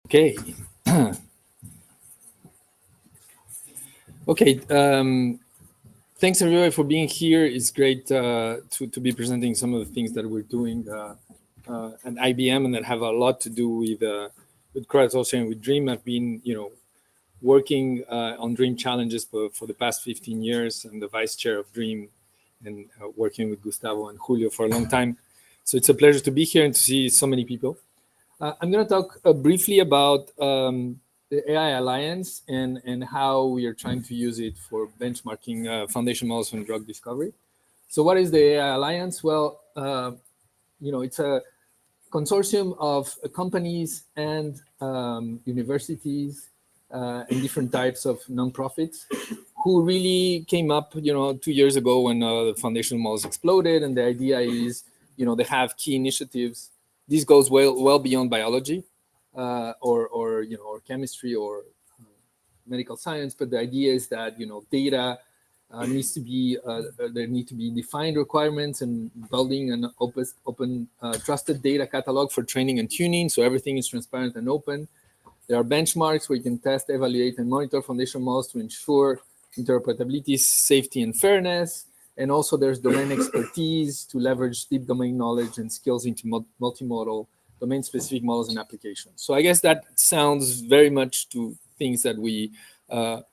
Okay. Okay. Thanks everybody for being here. It's great to be presenting some of the things that we're doing at IBM and that have a lot to do with CrowdSourcing and with Dream. I've been, working on Dream challenges for the past 15 years. I'm the vice chair of Dream and working with Gustavo and Julio for a long time. So it's a pleasure to be here and to see so many people. I'm going to talk briefly about the AI Alliance and how we are trying to use it for benchmarking foundation models on drug discovery. So what is the AI Alliance? Well, it's a consortium of companies and universities and different types of nonprofits who really came up, 2 years ago when the foundation models exploded. And the idea is, they have key initiatives. This goes well beyond biology or chemistry or medical science. But the idea is that, data needs to be, there need to be defined requirements and building an open trusted data catalog for training and tuning. So everything is transparent and open. There are benchmarks where you can test, evaluate, and monitor foundation models to ensure interoperability, safety, and fairness. And also there's domain expertise to leverage deep domain knowledge and skills into multimodal, domain-specific models and applications. So I guess that sounds very much to things that we are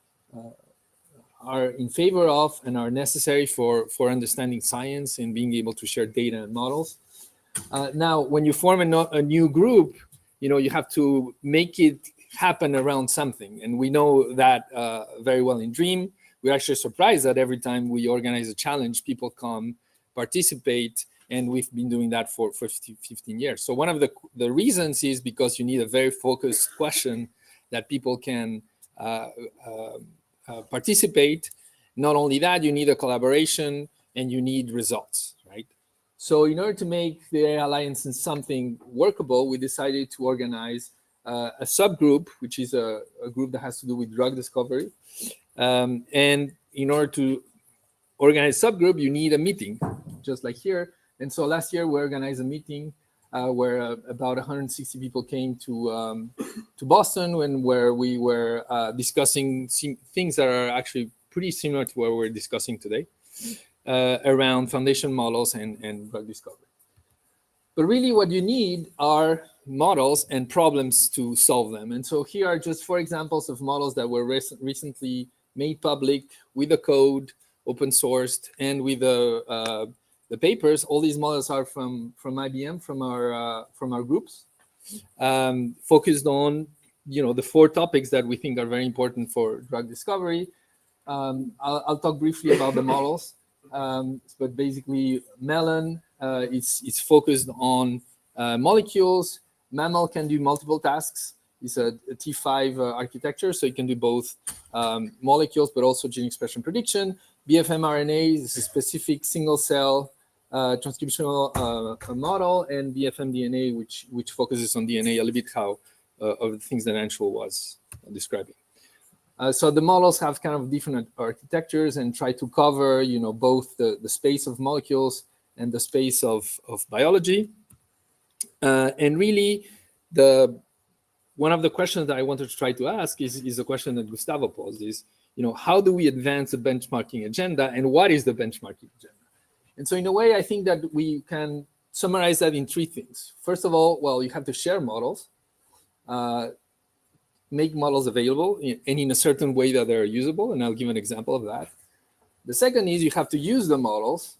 in favor of and are necessary for understanding science and being able to share data and models. Now, when you form a new group, you have to make it happen around something. And we know that very well in Dream. We're actually surprised that every time we organize a challenge, people come, participate, and we've been doing that for 15 years. So one of the reasons is because you need a very focused question that people can participate. Not only that, you need a collaboration and you need results, right? So in order to make the AI Alliance something workable, we decided to organize a subgroup, which is a group that has to do with drug discovery. And in order to organize a subgroup, you need a meeting, just like here. And so last year we organized a meeting where about 160 people came to Boston, where we were discussing things that are actually pretty similar to what we're discussing today. Around foundation models and drug discovery. But really what you need are models and problems to solve them. And so here are just 4 examples of models that were recently made public with the code, open sourced, and with the papers. All these models are from IBM, from our groups, focused on the 4 topics that we think are very important for drug discovery. I'll talk briefly about the models. But basically, Melon is focused on molecules. Mammal can do multiple tasks. It's a T5 architecture, so you can do both molecules, but also gene expression prediction. BFM RNA is a specific single-cell transcriptional model, and BFM DNA, which focuses on DNA, a little bit how of the things that Anshul was describing. So the models have kind of different architectures and try to cover, both the space of molecules and the space of biology. And really, one of the questions that I wanted to try to ask is a question that Gustavo posed: is how do we advance the benchmarking agenda, and what is the benchmarking agenda? And so in a way, I think that we can summarize that in 3 things. First of all, well, you have to share models. Make models available and in a certain way that they're usable, and I'll give an example of that. The second is you have to use the models.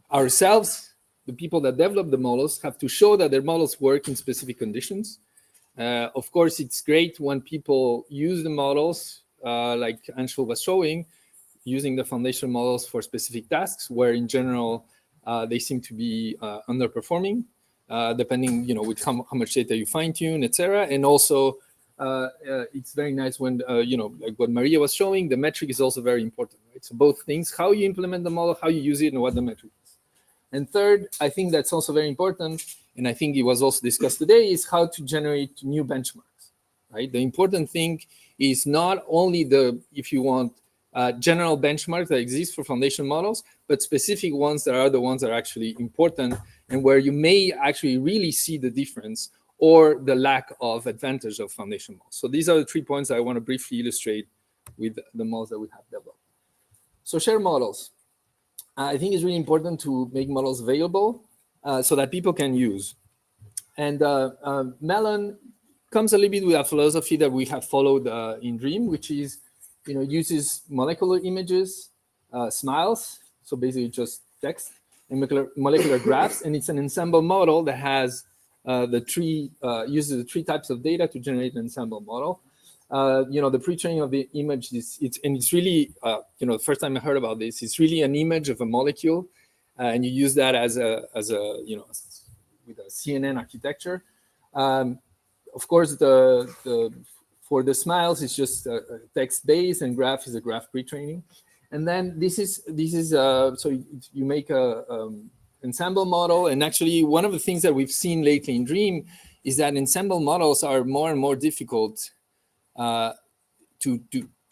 Ourselves, the people that develop the models, have to show that their models work in specific conditions. Of course, it's great when people use the models, like Anshul was showing, using the foundation models for specific tasks, where in general, they seem to be underperforming. Depending, with how much data you fine tune, etc. And also, it's very nice when, like what Maria was showing, the metric is also very important, right? So both things, how you implement the model, how you use it, and what the metric is. And third, I think that's also very important, and I think it was also discussed today, is how to generate new benchmarks, right? The important thing is not only if you want, general benchmarks that exist for foundation models, but specific ones that are the ones that are actually important and where you may actually really see the difference or the lack of advantage of foundation models. So these are the 3 points I want to briefly illustrate with the models that we have developed. So shared models. I think it's really important to make models available so that people can use. And Melon comes a little bit with a philosophy that we have followed in DREAM, which is, uses molecular images, smiles, so basically just text, and molecular graphs, and it's an ensemble model that has uses the 3 types of data to generate an ensemble model. The pre-training of the image it's really, the first time I heard about this, it's really an image of a molecule, and you use that as a with a CNN architecture. Of course, for the smiles, it's just a text base, and graph is a graph pre-training. And then this is so you make a ensemble model, and actually one of the things that we've seen lately in DREAM is that ensemble models are more and more difficult to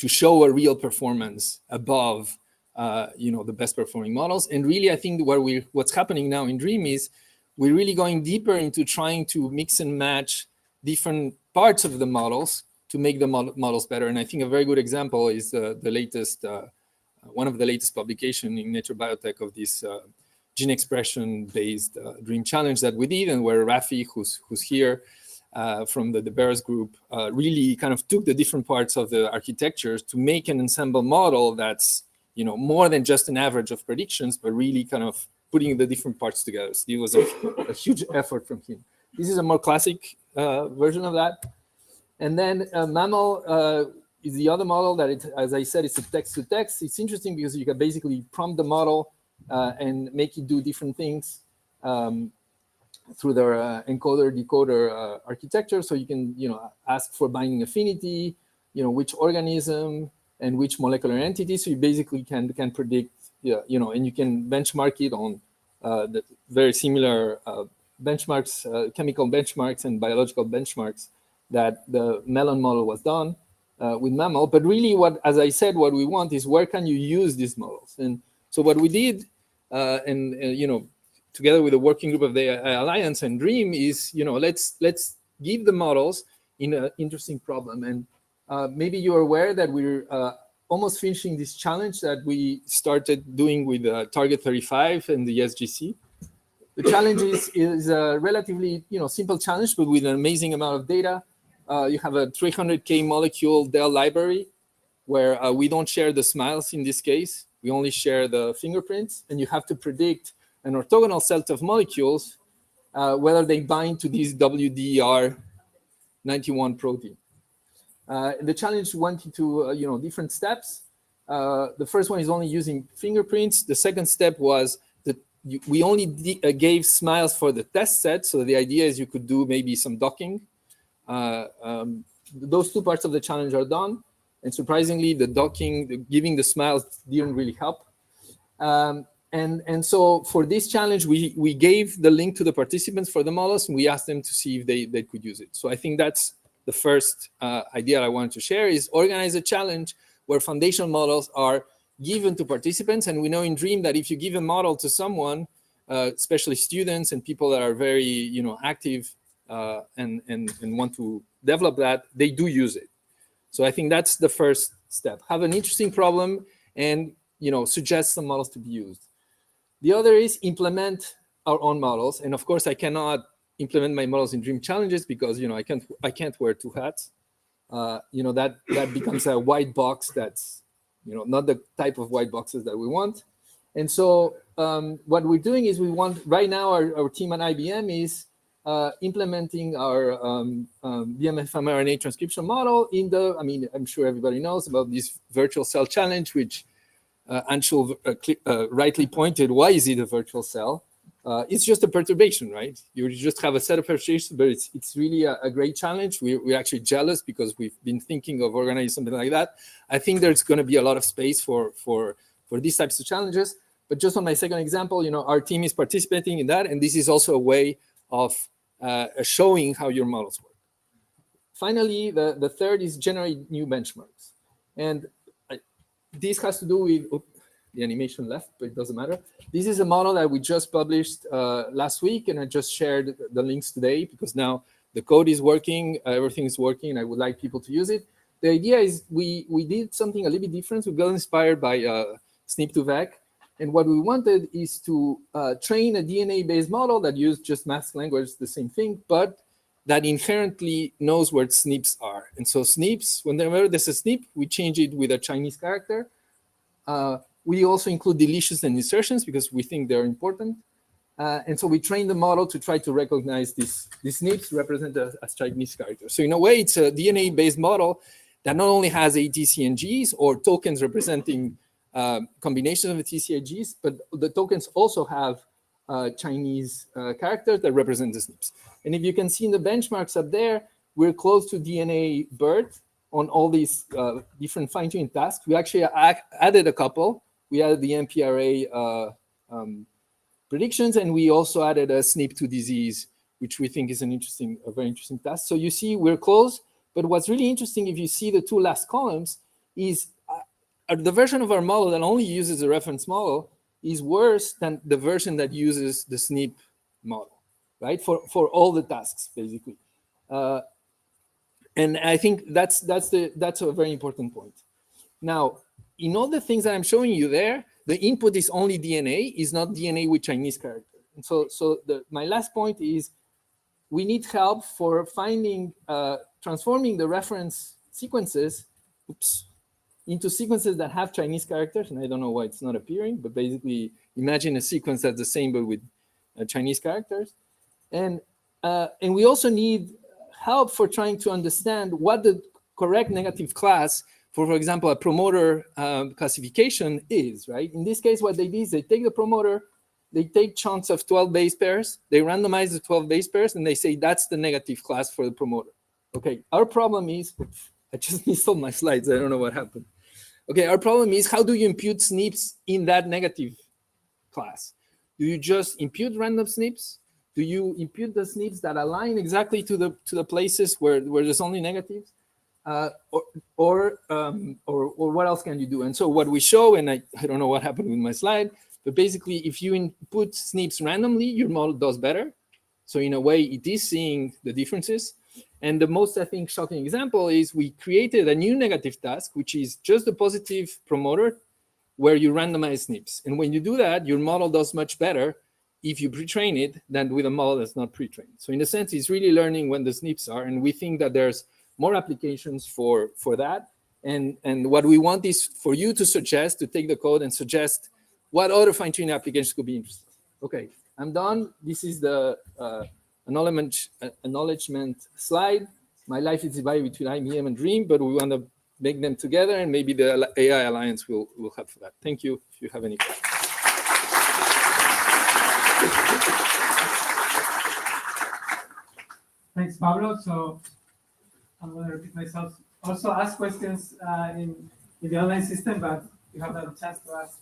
show a real performance above the best performing models. And really, I think what's happening now in DREAM is we're really going deeper into trying to mix and match different parts of the models to make the models better. And I think a very good example is the latest one of the latest publication in Nature Biotech of this gene expression based DREAM challenge that we did, and where Rafi, who's here from the Bears group, really kind of took the different parts of the architectures to make an ensemble model that's more than just an average of predictions, but really kind of putting the different parts together. So it was a huge effort from him. This is a more classic version of that. And then MAML is the other model that, as I said, it's a text-to-text. It's interesting because you can basically prompt the model and make it do different things through their encoder-decoder architecture. So you can, ask for binding affinity, which organism and which molecular entity. So you basically can predict, and you can benchmark it on the very similar benchmarks, chemical benchmarks and biological benchmarks that the Melon model was done with MAML. But really, as I said, what we want is where can you use these models? And so what we did, together with the working group of the AI Alliance and DREAM, is let's give the models in an interesting problem. And maybe you're aware that we're almost finishing this challenge that we started doing with Target 35 and the SGC. The challenge is a relatively simple challenge, but with an amazing amount of data. You have a 300K molecule DEL library where we don't share the smiles in this case. We only share the fingerprints, and you have to predict an orthogonal set of molecules, whether they bind to this WDR91 protein. The challenge went into different steps. The first one is only using fingerprints. The second step was that we only gave smiles for the test set. So the idea is you could do maybe some docking. Those 2 parts of the challenge are done. And surprisingly, the docking, giving the smiles didn't really help. And so for this challenge, we gave the link to the participants for the models, and we asked them to see if they could use it. So I think that's the first idea I wanted to share, is organize a challenge where foundation models are given to participants. And we know in DREAM that if you give a model to someone, especially students and people that are very active and want to develop that, they do use it. So I think that's the first step. Have an interesting problem and suggest some models to be used. The other is implement our own models. And of course, I cannot implement my models in DREAM challenges because I can't wear 2 hats. That becomes a white box that's not the type of white boxes that we want. And so what we're doing is right now our team at IBM is implementing our BMF mRNA transcription model I'm sure everybody knows about this virtual cell challenge, which Anshul rightly pointed. Why is it a virtual cell? It's just a perturbation, right? You just have a set of perturbations, but it's really a great challenge. We're actually jealous because we've been thinking of organizing something like that. I think there's going to be a lot of space for these types of challenges. But just on my second example, our team is participating in that, and this is also a way of showing how your models work. Finally, the third is generate new benchmarks. And this has to do with, the animation left, but it doesn't matter. This is a model that we just published last week, and I just shared the links today because now The code is working, everything is working. I would like people to use it. The idea is we did something a little bit different. We got inspired by SNP2VEC. And what we wanted is to train a DNA-based model that used just mask language, the same thing, but that inherently knows where SNPs are. And so SNPs, whenever there's a SNP, we change it with a Chinese character. We also include deletions and insertions because we think they're important. And so we train the model to try to recognize these SNPs represented as Chinese characters. So in a way, it's a DNA-based model that not only has ATCNGs or tokens representing combinations of TCIGs, but the tokens also have Chinese characters that represent the SNPs. And if you can see in the benchmarks up there, we're close to DNA BERT on all these different fine-tuning tasks. We actually added a couple. We added the MPRA predictions, and we also added a SNP2 disease, which we think is a very interesting task. So you see we're close, but what's really interesting, if you see the two last columns, is the version of our model that only uses the reference model is worse than the version that uses the SNP model, right? For all the tasks, basically. And I think that's a very important point. Now, in all the things that I'm showing you there, the input is only DNA, is not DNA with Chinese character. And so my last point is we need help for finding, transforming the reference sequences, into sequences that have Chinese characters. And I don't know why it's not appearing, but basically imagine a sequence that's the same, but with Chinese characters. And we also need help for trying to understand what the correct negative class for example, a promoter classification is, right? In this case, what they do is they take the promoter, they take chunks of 12 base pairs, they randomize the 12 base pairs, and they say that's the negative class for the promoter. Okay, our problem is, I just missed all my slides, I don't know what happened. Okay, our problem is how do you impute SNPs in that negative class? Do you just impute random SNPs? Do you impute the SNPs that align exactly to the places where there's only negatives? Or what else can you do? And so what we show, and I don't know what happened with my slide, but basically if you input SNPs randomly, your model does better. So in a way, it is seeing the differences. And the most, I think, shocking example is we created a new negative task, which is just the positive promoter where you randomize SNPs. And when you do that, your model does much better if you pre-train it than with a model that's not pre-trained. So in a sense, it's really learning when the SNPs are, and we think that there's more applications for that. And what we want is for you to suggest, to take the code and suggest what other fine-tuning applications could be interesting. Okay, I'm done. This is the acknowledgement slide. My life is divided between IBM and Dream, but we want to make them together, and maybe the AI Alliance will help for that. Thank you if you have any questions. Thanks, Pablo. So I'm going to repeat myself. Also ask questions in the online system, but you have a chance to ask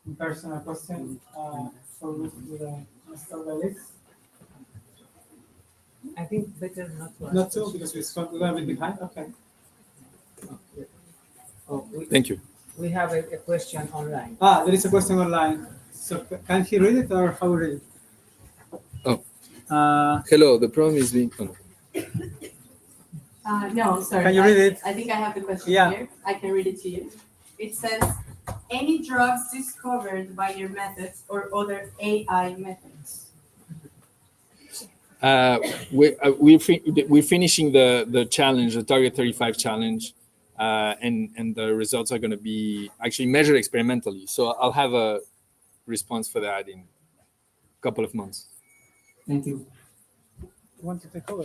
in person a question. So with Mr. Felix. I think better not to ask. Not so, because we're a little bit behind. Okay. Thank you. We have a question online. There is a question online. So can he read it, or how read it? Oh. Hello, the problem is being... Oh. No, sorry. Can you read it? I think I have the question here. I can read it to you. It says, any drugs discovered by your methods or other AI methods? We're finishing the challenge, the Target 35 challenge, and the results are going to be actually measured experimentally. So I'll have a response for that in a couple of months. Thank you. Want to take over?